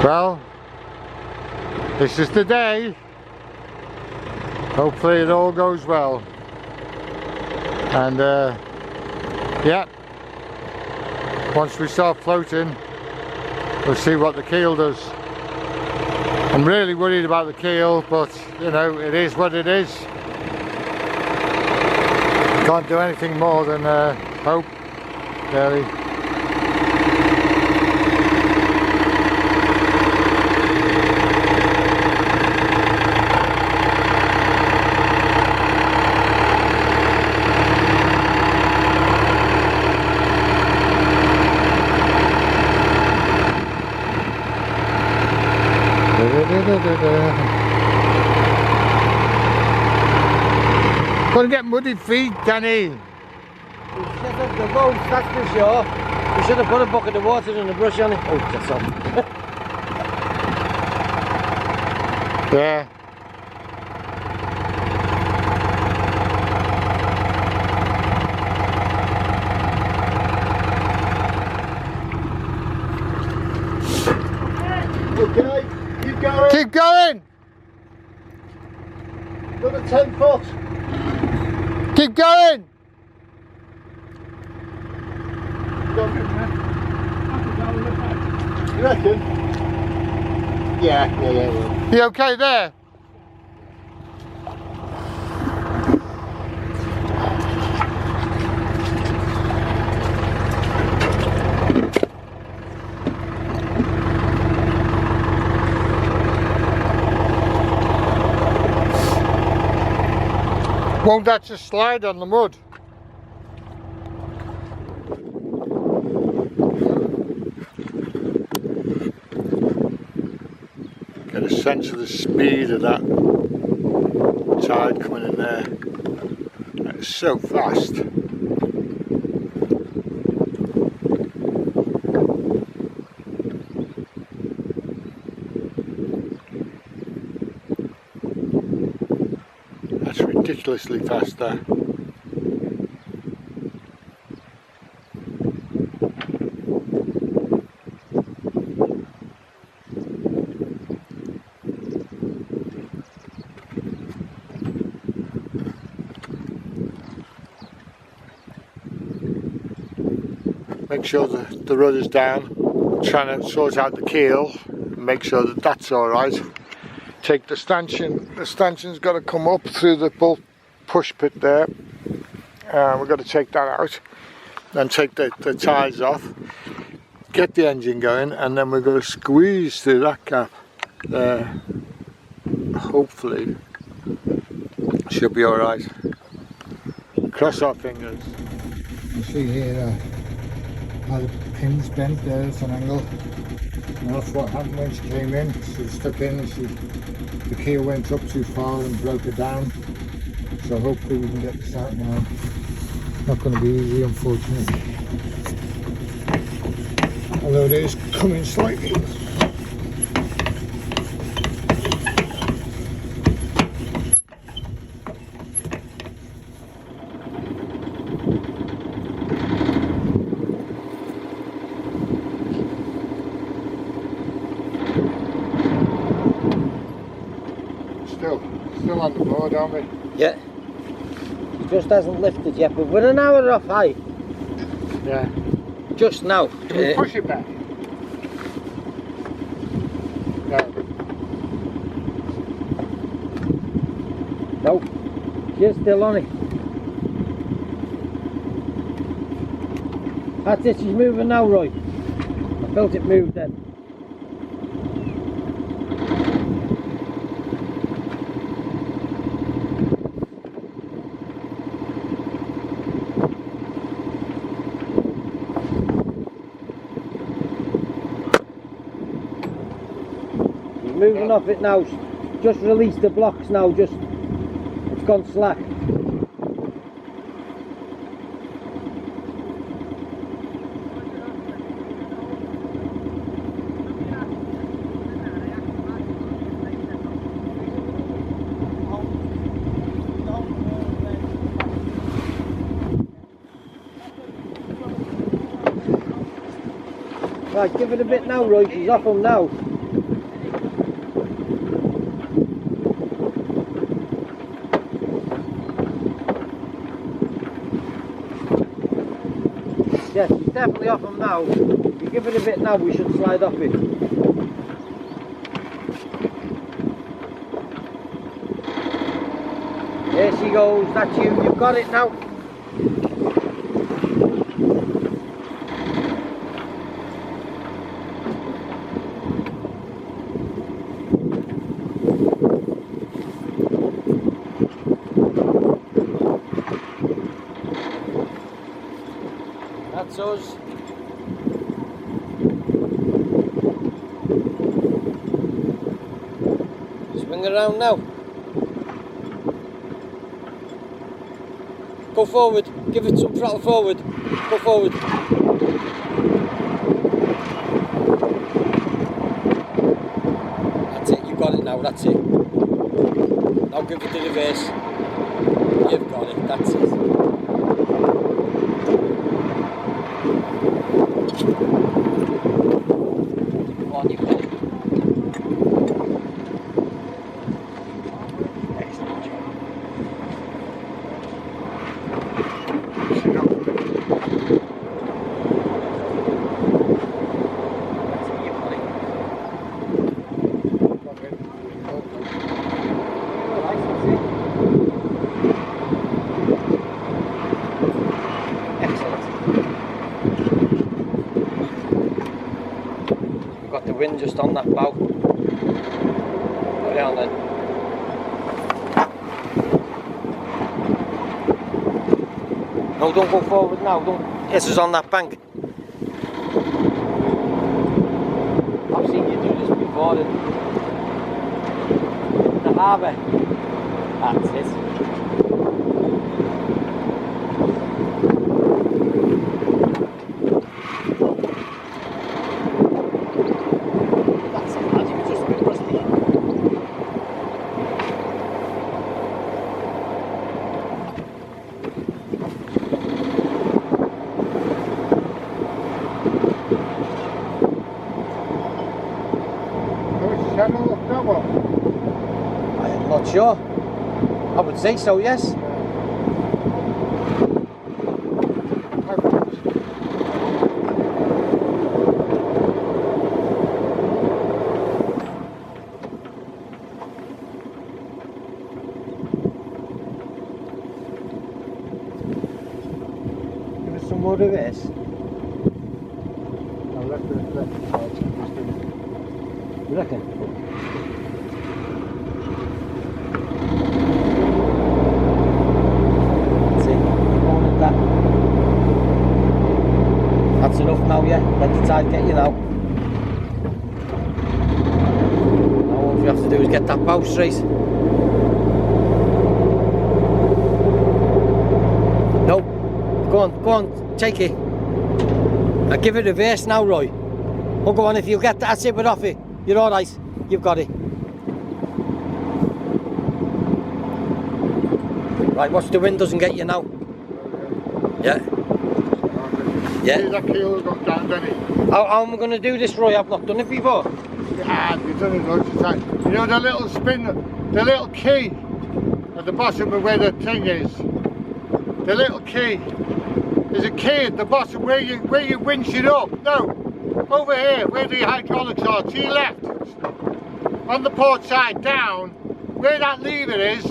Well, this is the day. Hopefully it all goes well. And yeah, once we start floating, we'll see what the keel does. I'm really worried about the keel, but you know, it is what it is. Can't do anything more than hope, really. Gonna get muddy feet, Danny. We set up the boat, that's for sure. We should have put a bucket of water and a brush on it. Oh, that's on. Yeah. Okay, keep going. Keep going. Another 10 foot. Keep going. You reckon? Yeah, well. You okay there? Won't that just slide on the mud? Get a sense of the speed of that tide coming in there. It's so fast. That's ridiculously fast there. Make sure the rudder's down. I'm trying to sort out the keel, make sure that that's alright. Take the stanchion's got to come up through the bolt push pit there. We've got to take that out, then take the ties off, get the engine going, and then we're going to squeeze through that gap there. Hopefully should be alright. Cross our fingers. You see here how the pin's bent there at an angle. And that's what happened when she came in. She was stuck in and the keel went up too far and broke her down. So hopefully we can get this out now. Not going to be easy, unfortunately. Although it is coming slightly. Still on the board, aren't we? Yeah. It just hasn't lifted yet, but we're an hour off high. Yeah. Just now. Can we push it back? No. No. She's still on it. That's it, she's moving now, Roy. I felt it move then. Moving off it now, just release the blocks now, it's gone slack. Right, give it a bit now, Roy, she's off them now. Yes, he's definitely off him now. If you give it a bit now, we should slide off it. There she goes, that's you, you've got it now. That's us. Swing around now. Go forward, give it some throttle forward. Go forward. That's it, you've got it now, that's it. Now give it the reverse. You've got it, that's it. On, you've got it. Excellent job. Got the wind just on that bow. Put it on then. No, don't go forward now. Don't. This is on that bank. I've seen you do this before in the harbour. That's it. Channel of that one? I am not sure. I would say so, yes. Give us some more of this. You reckon? That's it. Going at that. That's enough now, yeah. Let the tide get you now. Now all we have to do is get that bow straight. No. Go on, take it. Now give it a reverse now, Roy. Oh, go on, if you get that, that's it, we're off it. You're alright, you've got it. Right, watch the wind doesn't get you now. Yeah? Yeah. See that keel got down, didn't it? How am I going to do this, Roy? I've not done it before. Yeah, you've done it loads of times. You know the little spin, the little key at the bottom of where the thing is. The little key. There's a key at the bottom where you winch it up. No. Over here, where the hydraulics are, to your left, on the port side, down, where that lever is.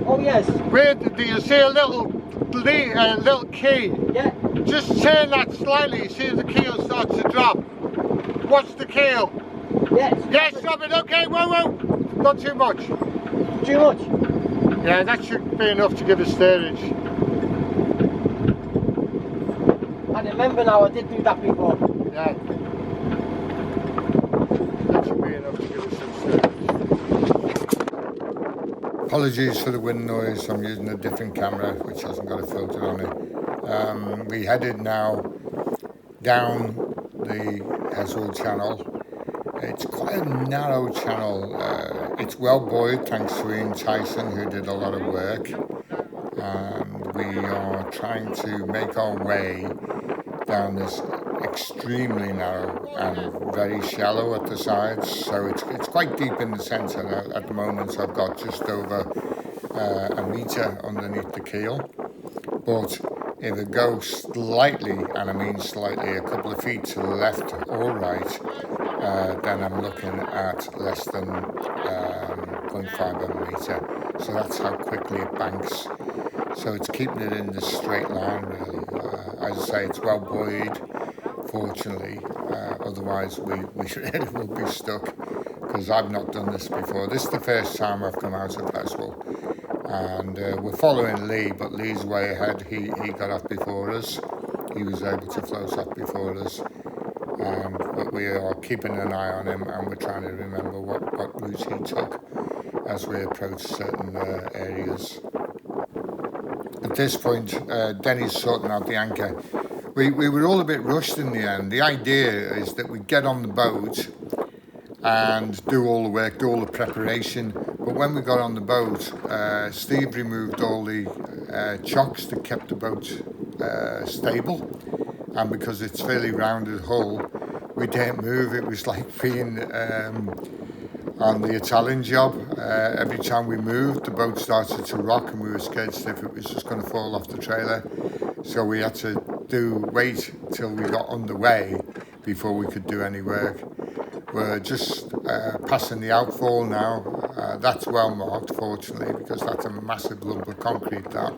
Oh yes. Where you see a little key. Yeah. Just turn that slightly, see if the keel starts to drop. Watch the keel. Yes. Yes, stop it. Okay, whoa. Not too much. Too much? Yeah, that should be enough to give us steerage. I remember now, I did do that before. Yeah. That should be enough to give us some steerage. Apologies for the wind noise. I'm using a different camera which hasn't got a filter on it. We headed now down the Hessel Channel. It's quite a narrow channel. It's well buoyed thanks to Ian Tyson, who did a lot of work. And we are trying to make our way down this extremely narrow and very shallow at the sides, so it's quite deep in the centre. At the moment I've got just over a metre underneath the keel, but If it goes slightly, and I mean slightly, a couple of feet to the left or right, then I'm looking at less than 0.5 of a metre. So that's how quickly it banks. So it's keeping it in the straight line, really. As I say, it's well buoyed, fortunately. Otherwise, we really will be stuck, because I've not done this before. This is the first time I've come out of Peswell. And we're following Lee, but Lee's way ahead. He got off before us. He was able to float off before us. But we are keeping an eye on him, and we're trying to remember what route he took as we approach certain areas. At this point, Denny's sorting out the anchor. We were all a bit rushed in the end. The idea is that we get on the boat and do all the work, do all the preparation. But when we got on the boat, Steve removed all the chocks that kept the boat stable. And because it's fairly rounded hull, we didn't move. It was like being on the Italian job. Every time we moved, the boat started to rock, and we were scared stiff it was just going to fall off the trailer. So we had to wait till we got underway before we could do any work. We're just passing the outfall now. That's well marked, fortunately, because that's a massive lump of concrete, that.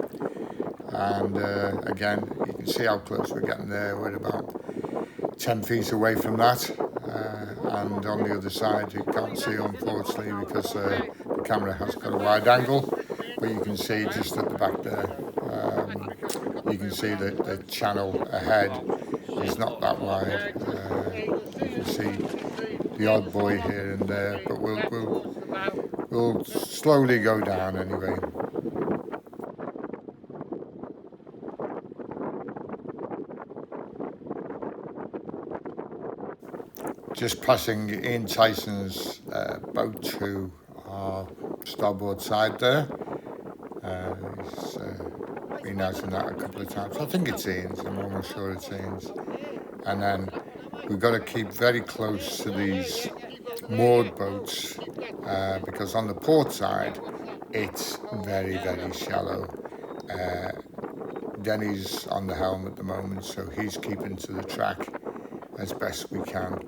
And again, you can see how close we're getting there. We're about 10 feet away from that. And on the other side, you can't see, unfortunately, because the camera has got a wide angle. But you can see just at the back there, you can see that the channel ahead is not that wide. You can see the odd buoy here and there, but we'll slowly go down anyway. Just passing Ian Tyson's boat to our starboard side there. He's been out in that a couple of times. I think it's Ian's, I'm almost sure it's Ian's. And then we've got to keep very close to these moored boats because on the port side it's very, very shallow. Denny's on the helm at the moment, so he's keeping to the track as best we can.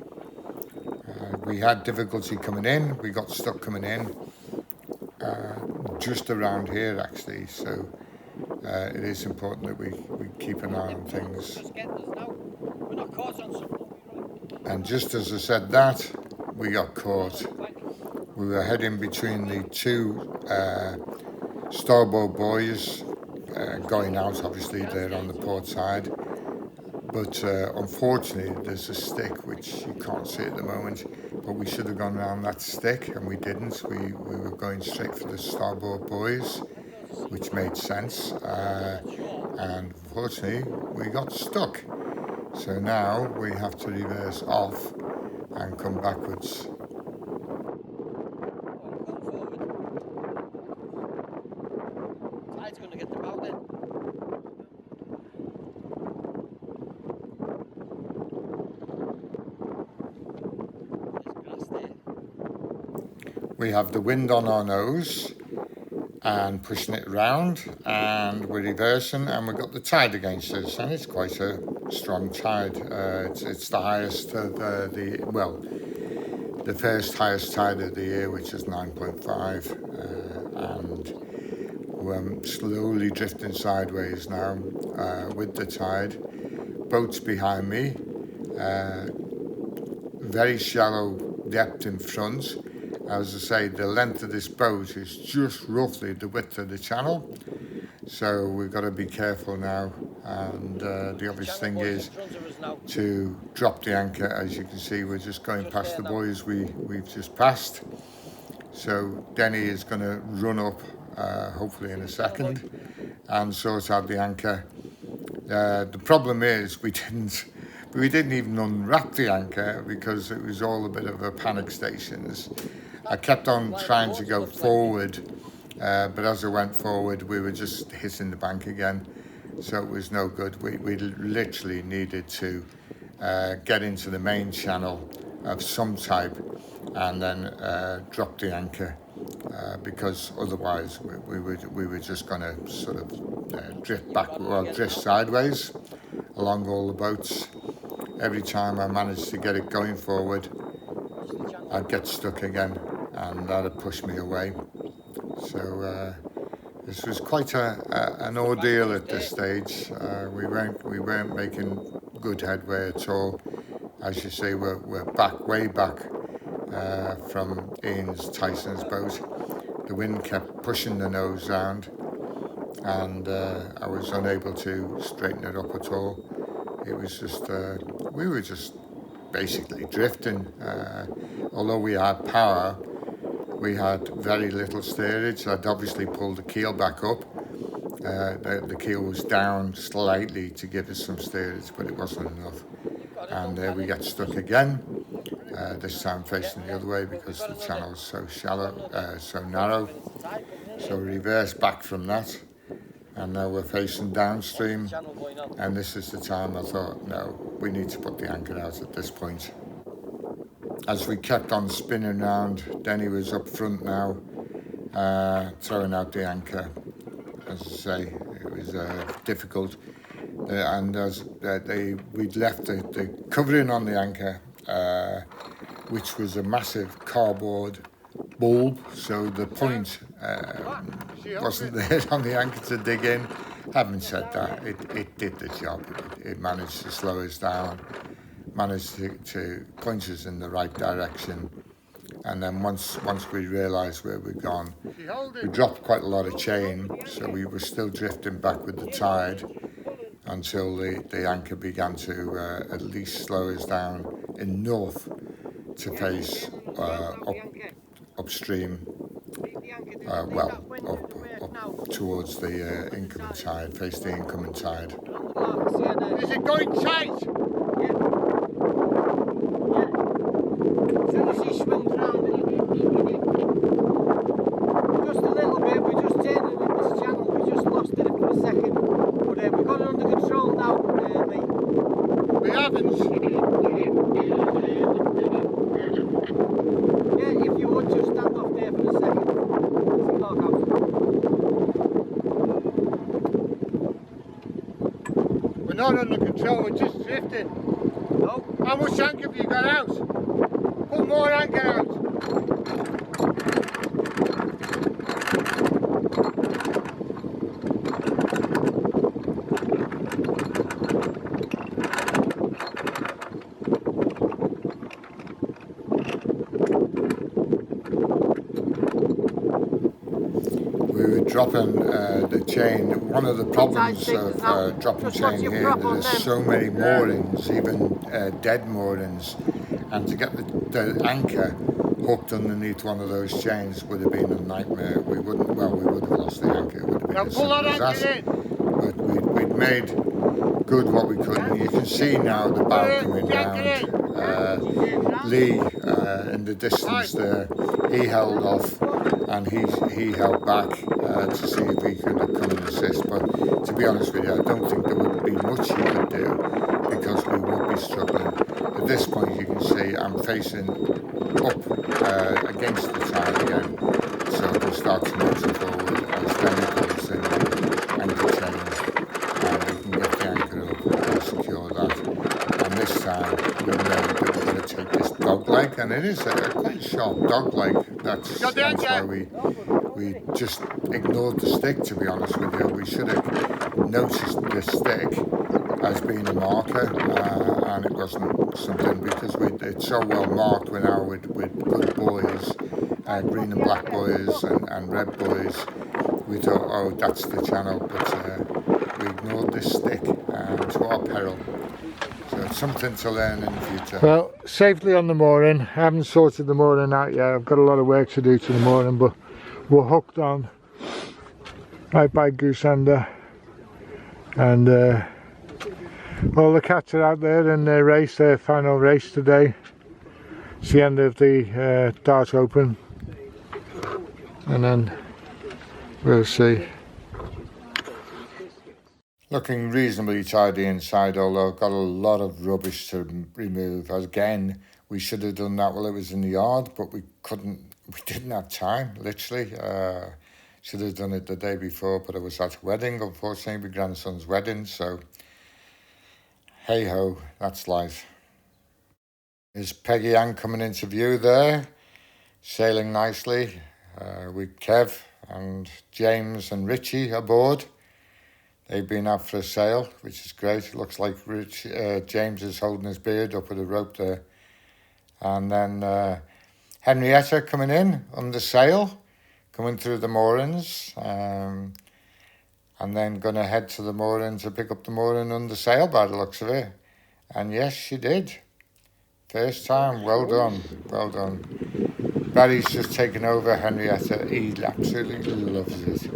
We had difficulty coming in, we got stuck coming in just around here actually, so it is important that we keep an eye on things. And just as I said that, we got caught. We were heading between the two starboard buoys, going out, obviously they're on the port side, but unfortunately there's a stick which you can't see at the moment, but we should have gone around that stick and we didn't. We were going straight for the starboard buoys, which made sense, and unfortunately we got stuck. So now we have to reverse off and come backwards. Tide's going to get them out then. There's grass there. We have the wind on our nose and pushing it round, and we're reversing, and we've got the tide against us, and it's quite a strong tide. It's the highest of the first highest tide of the year, which is 9.5, and we're slowly drifting sideways now with the tide. Boats behind me, very shallow depth in front. As I say, the length of this boat is just roughly the width of the channel, so we've got to be careful now, and the obvious thing is to drop the anchor. As you can see, we're just going past the buoys we've just passed, so Denny is going to run up hopefully in a second and sort out the anchor. The problem is we didn't even unwrap the anchor because it was all a bit of a panic stations. I kept on trying to go forward, but as I went forward we were just hitting the bank again, so it was no good. We literally needed to get into the main channel of some type and then drop the anchor because otherwise we were just going to sort of drift sideways along all the boats. Every time I managed to get it going forward, I'd get stuck again, and that'd push me away. So this was quite an ordeal at this stage. We weren't making good headway at all. As you say, we're way back from Ian's Tyson's boat. The wind kept pushing the nose round, and I was unable to straighten it up at all. It was just we were just basically drifting. Although we had power, we had very little steerage. I'd obviously pulled the keel back up. The keel was down slightly to give us some steerage, but it wasn't enough. And we got stuck again, this time facing the other way because the channel's so shallow, so narrow. So we reversed back from that, and now we're facing downstream. And this is the time I thought, no, we need to put the anchor out at this point. As we kept on spinning round, Denny was up front now, throwing out the anchor. As I say, it was difficult. And as we'd left the covering on the anchor, which was a massive cardboard bulb, so the point wasn't there on the anchor to dig in. Having said that, it did the job. It managed to slow us down, managed to point us in the right direction. And then once we realised where we'd gone, we dropped quite a lot of chain, so we were still drifting back with the tide until the anchor began to at least slow us down enough to face upstream, up towards the incoming tide, face the incoming tide. Is it going tight? As soon as he swings round, just a little bit, we're just turning in this channel, we just lost it for a second. But we've got it under control now, Lee. We haven't. Yeah, if you would just stand off there for a second. Lock out. We're not under control, we're just drifting. No. How much anchor have you got out? Put more anchor out. We were dropping the chain. One of the problems of dropping chain here, there's so many moorings, even dead moorings, and to get the anchor hooked underneath one of those chains would have been a nightmare. We would have lost the anchor. It would have been Now as pull that simple as anchor that. in. But we'd made good what we could. And you can see now the bow coming round. Lee in the distance there, he held off and he held back to see if he could come and assist. But to be honest with you, I don't think there would be much he could do because we would be struggling. At this point, you can see I'm facing up against the tide again, so I can start to motor forward as Denny pulls in the anchor chain, and we can get the anchor up and secure that. And this time we know that we're going to take this dog leg, and it is a quite sharp dog leg. That's why we just ignored the stick, to be honest with you. We should have noticed the stick as being a marker, and it wasn't something, because it's so well marked. We're now with good buoys, green and black buoys and red buoys. We thought, oh, that's the channel, but we ignored this stick to our peril. So it's something to learn in the future. Well, safely on the mooring. I haven't sorted the mooring out yet. I've got a lot of work to do to the mooring, but we're hooked on right by Goosander, and all the cats are out there in their race, their final race today. It's the end of the Dart Open, and then we'll see. Looking reasonably tidy inside, although I've got a lot of rubbish to remove. Again, we should have done that while it was in the yard, but we couldn't we didn't have time, literally. Should have done it the day before, but it was at a wedding, unfortunately, my grandson's wedding, so hey ho, that's life. There's Peggy Ann coming into view there, sailing nicely with Kev and James and Richie aboard. They've been out for a sail, which is great. It looks like James is holding his beard up with a rope there. And then Henrietta coming in under sail, coming through the moorings, and then going to head to the mooring to pick up the mooring under sail by the looks of it. And yes, she did. First time, well done, well done. Barry's just taken over Henrietta. He absolutely loves it.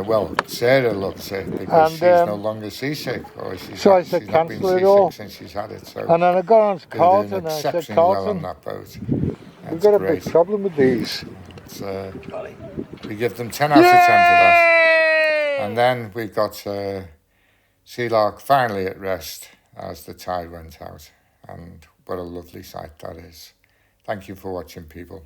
Well, Sarah loves it because she's no longer seasick, or she's not been seasick since she's had it. So and then I got on to Carlton and I said, exceptionally well on Carlton, that boat. we've got a big problem with these. We give them 10 out of 10 for that. And then we got Sea Lark finally at rest as the tide went out. And what a lovely sight that is. Thank you for watching, people.